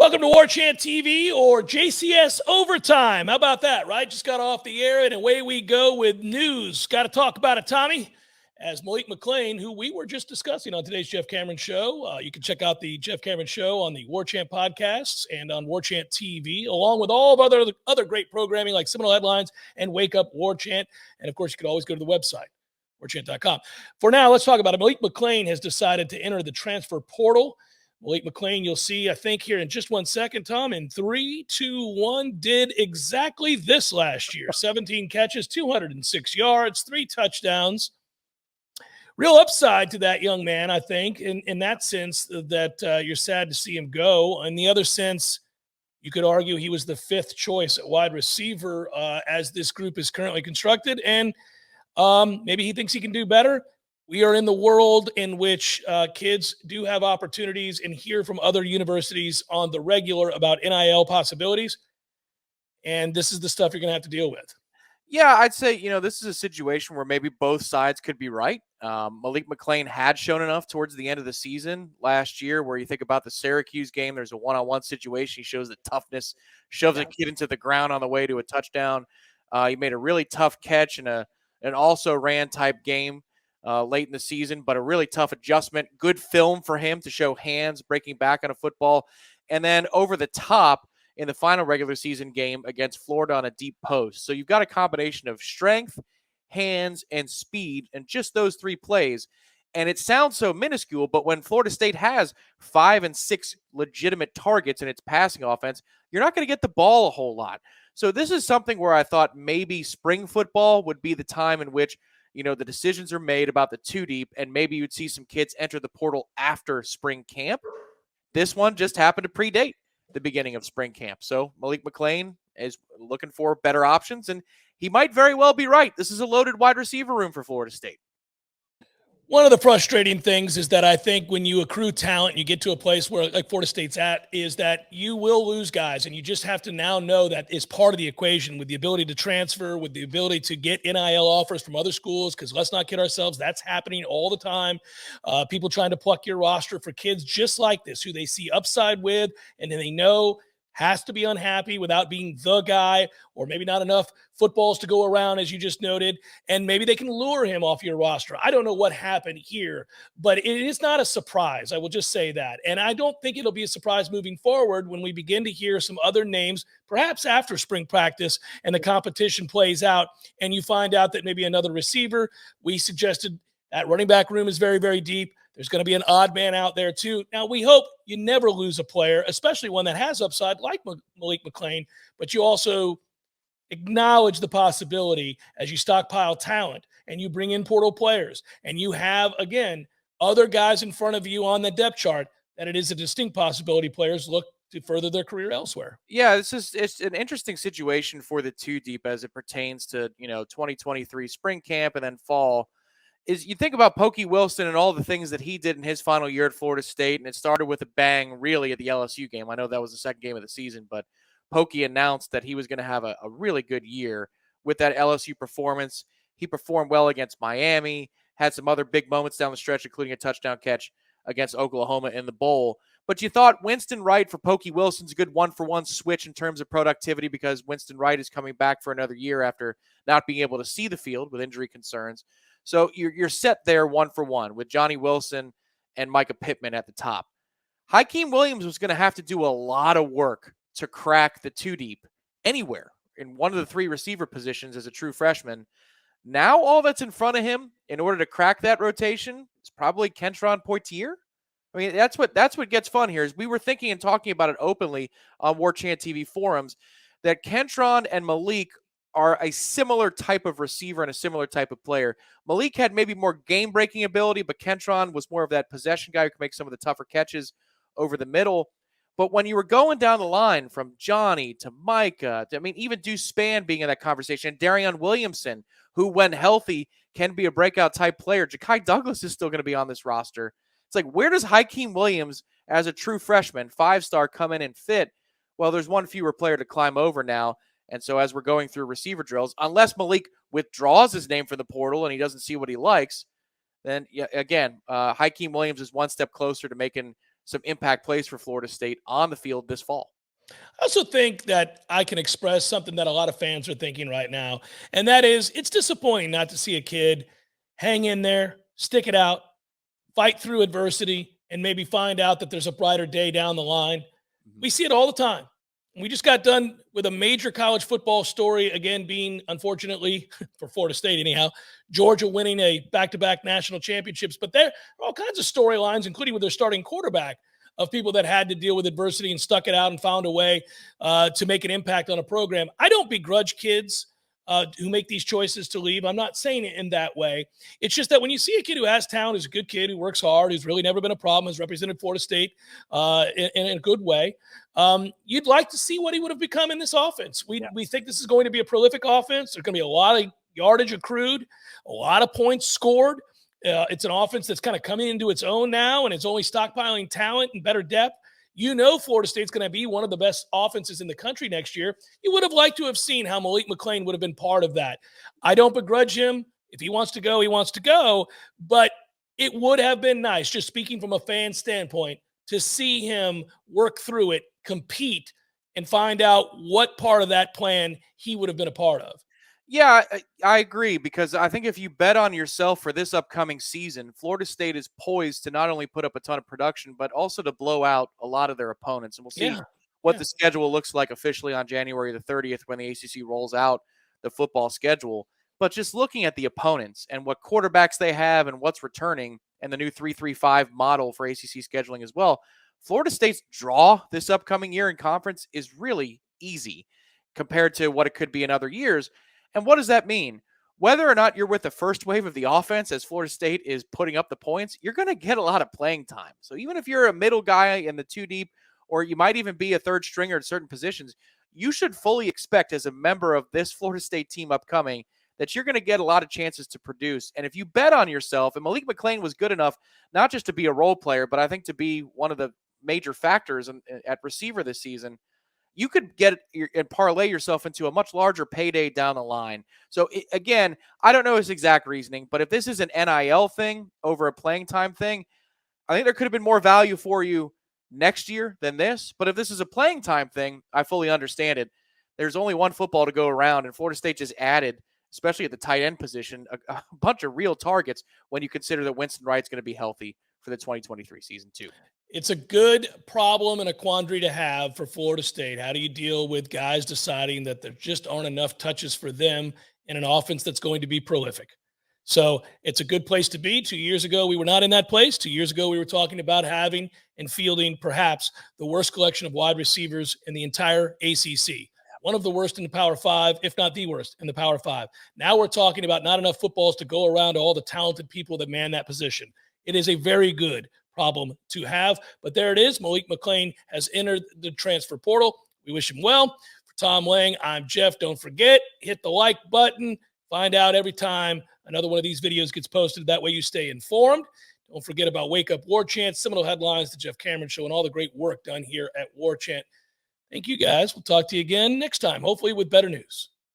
Welcome to Warchant TV or JCS Overtime. How about that, right? Just got off the air and away we go with news. Got to talk about it, Tommy. As Malik McClain, who we were just discussing on today's Jeff Cameron Show. You can check out the Jeff Cameron Show on the Warchant podcasts and on Warchant TV, along with all of other great programming like Seminole Headlines and Wake Up Warchant. And, of course, you can always go to the website, warchant.com. For now, let's talk about it. Malik McClain has decided to enter the transfer portal. Malik McClain, you'll see, I think, here in just 1 second, Tom, in 3, 2, 1, did exactly this last year. 17 catches, 206 yards, 3 touchdowns. Real upside to that young man, I think, in that sense that you're sad to see him go. In the other sense, you could argue he was the 5th choice at wide receiver as this group is currently constructed, and maybe he thinks he can do better. We are in the world in which kids do have opportunities and hear from other universities on the regular about NIL possibilities. And this is the stuff you're going to have to deal with. Yeah, I'd say, this is a situation where maybe both sides could be right. Malik McClain had shown enough towards the end of the season last year where you think about the Syracuse game, there's a one-on-one situation. He shows the toughness, shoves a kid into the ground on the way to a touchdown. He made a really tough catch in an also-ran type game late in the season, but a really tough adjustment. Good film for him to show hands breaking back on a football. And then over the top, in the final regular season game against Florida on a deep post. So you've got a combination of strength, hands, and speed, and just those 3 plays. And it sounds so minuscule, but when Florida State has 5 and 6 legitimate targets in its passing offense, you're not going to get the ball a whole lot. So this is something where I thought maybe spring football would be the time in which, the decisions are made about the 2 deep, and maybe you'd see some kids enter the portal after spring camp. This one just happened to predate the beginning of spring camp. So Malik McClain is looking for better options, and he might very well be right. This is a loaded wide receiver room for Florida State. One of the frustrating things is that I think when you accrue talent, you get to a place where, like Florida State's at, is that you will lose guys, and you just have to now know that is part of the equation with the ability to transfer, with the ability to get NIL offers from other schools, because let's not kid ourselves, that's happening all the time. People trying to pluck your roster for kids just like this, who they see upside with, and then they know has to be unhappy without being the guy, or maybe not enough footballs to go around, as you just noted, and maybe they can lure him off your roster. I don't know what happened here, but it is not a surprise. I will just say that. And I don't think it'll be a surprise moving forward when we begin to hear some other names, perhaps after spring practice and the competition plays out, and you find out that maybe another receiver. We suggested that running back room is very, very deep. There's going to be an odd man out there too. Now, we hope you never lose a player, especially one that has upside like Malik McClain, but you also acknowledge the possibility as you stockpile talent and you bring in portal players and you have, again, other guys in front of you on the depth chart, that it is a distinct possibility players look to further their career elsewhere. Yeah, it's an interesting situation for the 2 deep as it pertains to, 2023 spring camp and then fall. Is you think about Pokey Wilson and all the things that he did in his final year at Florida State, and it started with a bang really at the LSU game. I know that was the second game of the season, but Pokey announced that he was going to have a really good year with that LSU performance. He performed well against Miami, had some other big moments down the stretch, including a touchdown catch against Oklahoma in the bowl. But you thought Winston Wright for Pokey Wilson's a good 1-for-1 switch in terms of productivity because Winston Wright is coming back for another year after not being able to see the field with injury concerns. So you're set there 1-for-1 with Johnny Wilson and Micah Pittman at the top. Hakeem Williams was going to have to do a lot of work to crack the 2 deep anywhere in one of the 3 receiver positions as a true freshman. Now all that's in front of him in order to crack that rotation is probably Kentron Poitier. I mean, that's what gets fun here is we were thinking and talking about it openly on Warchant TV forums that Kentron and Malik are a similar type of receiver and a similar type of player. Malik had maybe more game-breaking ability, but Kentron was more of that possession guy who could make some of the tougher catches over the middle. But when you were going down the line from Johnny to Micah, even Deuce Spann being in that conversation, and Darion Williamson, who when healthy can be a breakout type player. Ja'Kai Douglas is still going to be on this roster. It's like, where does Hakeem Williams as a true freshman, 5-star, come in and fit? Well, there's one fewer player to climb over now. And so as we're going through receiver drills, unless Malik withdraws his name from the portal and he doesn't see what he likes, then again, Hakeem Williams is one step closer to making some impact plays for Florida State on the field this fall. I also think that I can express something that a lot of fans are thinking right now, and that is it's disappointing not to see a kid hang in there, stick it out, fight through adversity, and maybe find out that there's a brighter day down the line. We see it all the time. We just got done with a major college football story, again, being, unfortunately, for Florida State anyhow, Georgia winning a back-to-back national championships. But there are all kinds of storylines, including with their starting quarterback, of people that had to deal with adversity and stuck it out and found a way to make an impact on a program. I don't begrudge kids who make these choices to leave. I'm not saying it in that way. It's just that when you see a kid who has talent, who's a good kid, who works hard, who's really never been a problem, has represented Florida State in a good way, you'd like to see what he would have become in this offense. We think this is going to be a prolific offense. There's going to be a lot of yardage accrued, a lot of points scored. It's an offense that's kind of coming into its own now, and it's only stockpiling talent and better depth. You know Florida State's going to be one of the best offenses in the country next year. You would have liked to have seen how Malik McClain would have been part of that. I don't begrudge him. If he wants to go, he wants to go. But it would have been nice, just speaking from a fan standpoint, to see him work through it, compete, and find out what part of that plan he would have been a part of. Yeah, I agree, because I think if you bet on yourself for this upcoming season, Florida State is poised to not only put up a ton of production, but also to blow out a lot of their opponents. And we'll see what the schedule looks like officially on January the 30th when the ACC rolls out the football schedule. But just looking at the opponents and what quarterbacks they have and what's returning, and the new 3-3-5 model for ACC scheduling as well, Florida State's draw this upcoming year in conference is really easy compared to what it could be in other years. And what does that mean? Whether or not you're with the first wave of the offense as Florida State is putting up the points, you're going to get a lot of playing time. So even if you're a middle guy in the two deep, or you might even be a third stringer at certain positions, you should fully expect as a member of this Florida State team upcoming that you're going to get a lot of chances to produce. And if you bet on yourself, and Malik McClain was good enough not just to be a role player, but I think to be one of the major factors at receiver this season, you could get and parlay yourself into a much larger payday down the line. So again, I don't know his exact reasoning, but if this is an NIL thing over a playing time thing, I think there could have been more value for you next year than this. But if this is a playing time thing, I fully understand it. There's only one football to go around, and Florida State just added, especially at the tight end position, a bunch of real targets when you consider that Winston Wright's going to be healthy for the 2023 season too. It's a good problem and a quandary to have for Florida State. How do you deal with guys deciding that there just aren't enough touches for them in an offense that's going to be prolific? So it's a good place to be. 2 years ago, we were not in that place. 2 years ago, we were talking about having and fielding perhaps the worst collection of wide receivers in the entire ACC. One of the worst in the Power Five, if not the worst in the Power Five. Now we're talking about not enough footballs to go around to all the talented people that man that position. It is a very good problem to have, but there it is. Malik McClain has entered the transfer portal. We wish him well. For Tom Lang, I'm Jeff. Don't forget, hit the like button. Find out every time another one of these videos gets posted. That way you stay informed. Don't forget about Wake Up Warchant, Seminole Headlines, the Jeff Cameron Show, and all the great work done here at Warchant. Thank you, guys. We'll talk to you again next time, hopefully with better news.